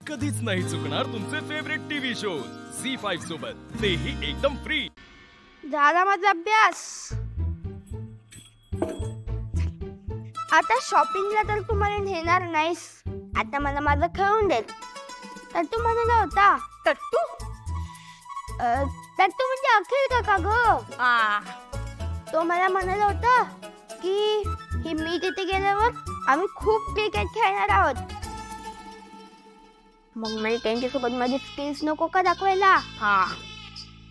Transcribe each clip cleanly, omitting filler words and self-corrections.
कधीच नाही चुकणार तुमचे फेवरेट टीव्ही शो झी5 सोबत, तेही एकदम फ्री। झाला माझा अभ्यास। आता शॉपिंगला तर तू मला नेणार नाहीस, आता मला माझं खेळून दे। तर तू म्हणाला होता तट्टू तट्टू म्हणजे अखिल का ग? तो मला म्हणाला होता की मी तिथे गेल्यावर आम्ही खूप क्रिकेट खेळणार आहोत। मग मला त्यांच्यासोबत माझे स्किल्स नको का दाखवायला?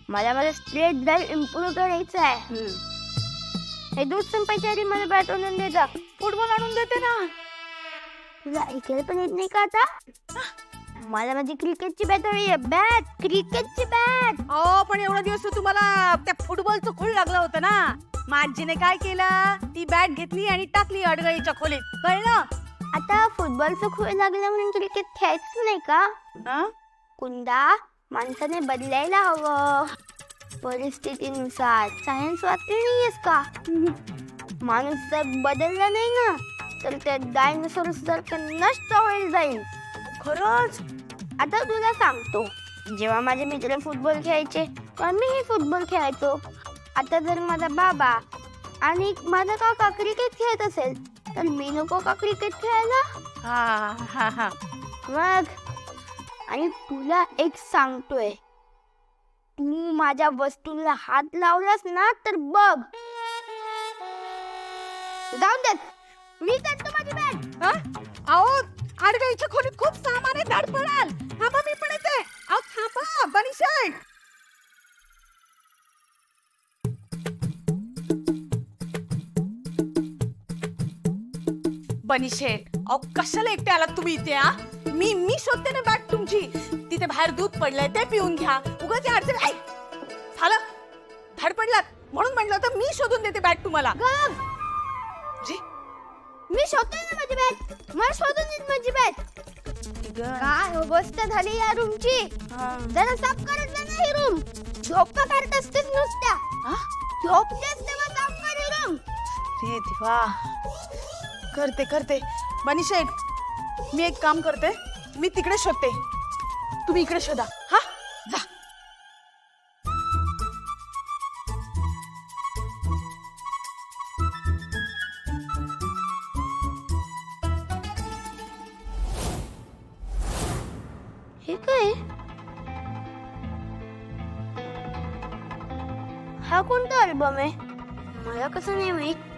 मला माझा स्ट्रेट ड्राइव्ह इम्प्रूव्ह करायचा आहे। हे दूध संपायच्या आधी मला बॅट आणून दे जा। फुटबॉल आणून देते ना। तुला ऐकायला पण येत नाही का आता? मला माझी क्रिकेटची बॅट हवी आहे, बॅट, क्रिकेटची बॅट। पण एवढा दिवस तुम्हाला त्या फुटबॉलचं खूळ लागलं होतं ना। माझीने काय केलं, ती बॅट घेतली आणि टाकली अडगळीच्या खोलीत, कळलं? आता फुटबॉलचं खूळ लागलं म्हणून क्रिकेट खेळायचं नाही का? कुंदा, माणसाने बदलायला हवं परिस्थितीनुसार। सायन्स वाचली नाहीयेस का? माणूस जर बदलला नाही ना तर त्या डायनासोर सारखं नष्ट होईल जाईल। खरंच? आता तुला सांगतो, जेव्हा माझे मित्र फुटबॉल खेळायचे तर मीही फुटबॉल खेळायचो। आता जर माझा बाबा आणि माझा काका क्रिकेट खेळत असेल तर मी नको का क्रिकेट खेळायला? मग आणि तुला एक सांगतोय, तू माझ्या वस्तूला हात लावलास ना तर बघ। जाऊन दे, मी करतो माझी बॅट। अडगळीच्या खोलीत खूप सामान आहे, धड पडाल। थांबा, मी पण येते। थांबा बनीशेठ। बनीशेठ, कशाला एकटे आलात तुम्ही इथे? मी शोधते ना बॅट तुमची। तिथे बाहेर दूध पडलंय, ते पिऊन घ्या। उगाच अडचण झालं, धड पडलात म्हणून म्हटलं होतं मी शोधून देते बॅट तुम्हाला। मी शोधते ना माझी बॅट, मला शोधून दे माझी बॅट। काय अवस्था झाली या रूमची, जरा साफ करत जा ना ही रूम। झोपा काढत असतेस नुसत्या, झोपतेस तेव्हा साफ कर ही रूम। रे देवा, करते बनीशेठ, मी एक काम करते, मी तिकडे शोधते, तुम्ही इकडे शोधा। जा। हे काय? हा कोणता अल्बम आहे? मला कसं नाही माहित?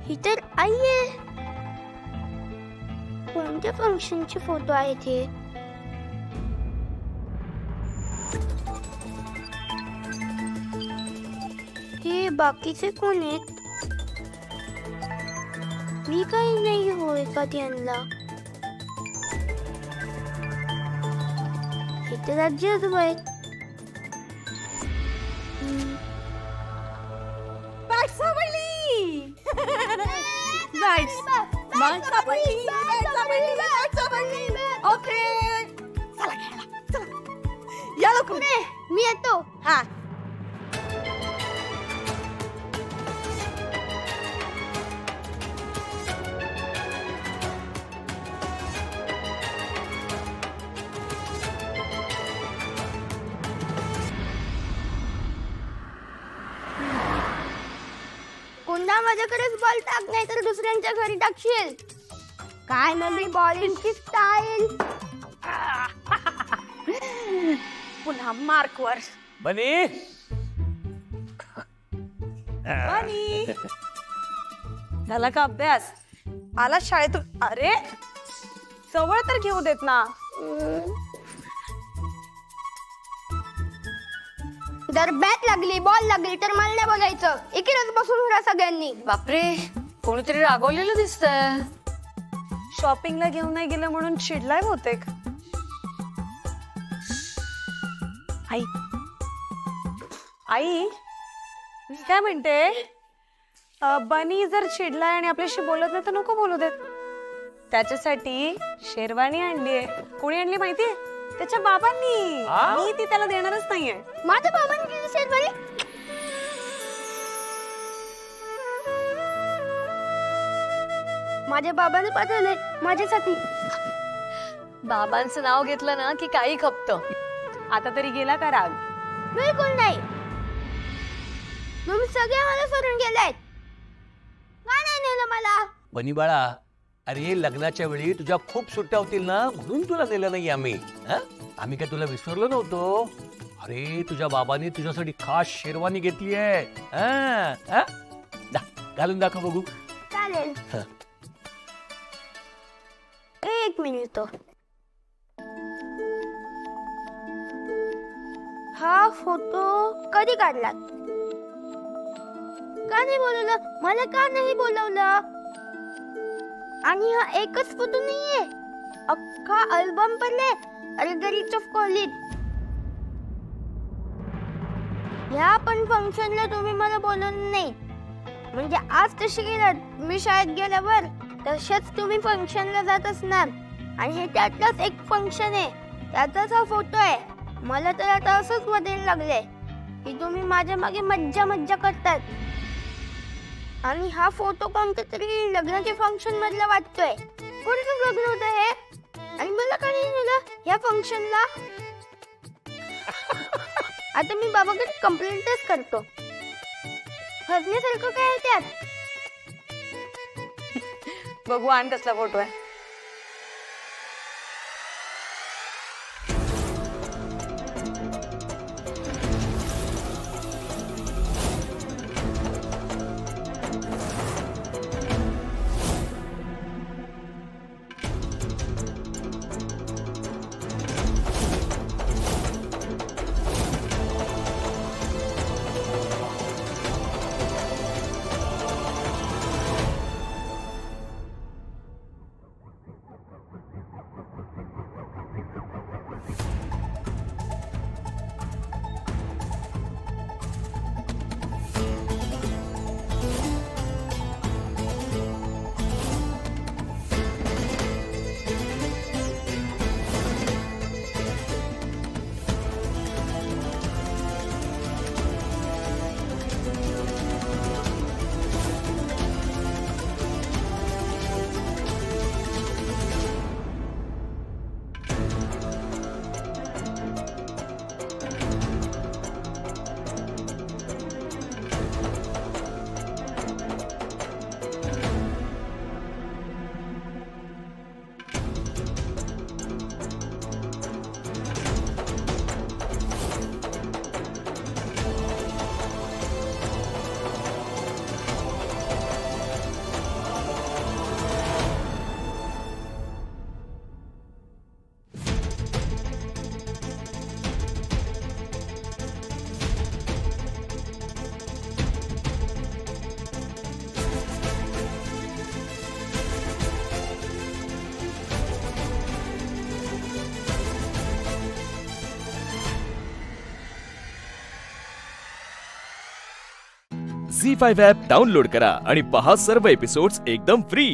ही तर आई आहे। कोणत्या फंक्शनचे फोटो आहेत हे? हे बाकीचे कोण आहेत? मी काही नाही होय का त्यांना? हे तर आजी आजोबा आहेत। ओके, चला खेळा, चला या लवकर। मी येतो। कुंदा, माझ्याकडेच बॉल टाक, नाही तर दुसऱ्यांच्या घरी टाकशील। काय नवी बॉलिंगची स्टाईल। पुन्हा मार्कवर। बनी, झाला का अभ्यास? आला शाळेतून? अरे जवळ तर घेऊ देत ना। जर बॅट लागली, बॉल लागली तर मला नाही बोलायचं। इकडेच बसून राहा सगळ्यांनी। बापरे, कोणीतरी रागवलेलं दिसतंय। शॉपिंगला घेऊन नाही गेलं म्हणून चिडलाय बहुतेक। आई काय म्हणते? बनी जर चिडलाय आणि आपल्याशी बोलत नाही तर नको बोलू देत। त्याच्यासाठी शेरवानी आणलीये। कोणी आणली माहितीये? त्याच्या बाबांनी। मी ती त्याला देणारच नाहीये। माझ्या बाबांनी शेरवानी? माझ्या बाबाने पाठवलंय माझ्यासाठी. बाबांचं नाव घेतलं ना की काही खपतं. आता तरी गेला का राग? बिलकुल नाही. तुम्ही सगळे मला सोडून गेलायत. का नाही नेलं मला? बनी बाळा, अरे लग्नाच्या वेळी तुझ्या खूप सुट्ट्या होतील ना, म्हणून तुला नेलं नाही आम्ही. आम्ही काय तुला विसरलो नव्हतो. अरे तुझ्या बाबांनी तुझ्यासाठी खास शेरवानी घेतली आहे. घालून दाखव बघू. चालेल. एक मिनिट. हा फोटो कधी काढलात? का नाही बोलवलं मला? का नाही बोलवलं? आणि हा एकच फोटो नाहीये, अख्खा अल्बम पडले. अरे गरीब ऑफ कॉलेज. ह्या पण फंक्शनला तुम्ही मला बोलवलं नाही. म्हणजे आज तशी गेलात मी शाळेत गेल्यावर, तसेच तुम्ही फंक्शनला जात असणार. आणि हे त्यातलाच एक फंक्शन आहे, त्याचाच हा फोटो आहे. मला तर आता असंच वाटायला लागले की तुम्ही माझ्या मागे मज्जा मज्जा करतात. आणि हा फोटो कोणत्या तरी लग्नाच्या फंक्शन मधला वाटतोय. कोणतं लग्न होतं हे? आणि मला का नाही नेलं या फंक्शनला? आता मी बाबाकडे कंप्लेंटच करतो. हसण्यासारखं काय आहे त्यात? बघू आण कसला फोटो आहे. झी5 ॲप डाउनलोड करा आणि पहा सर्व एपिसोड्स एकदम फ्री.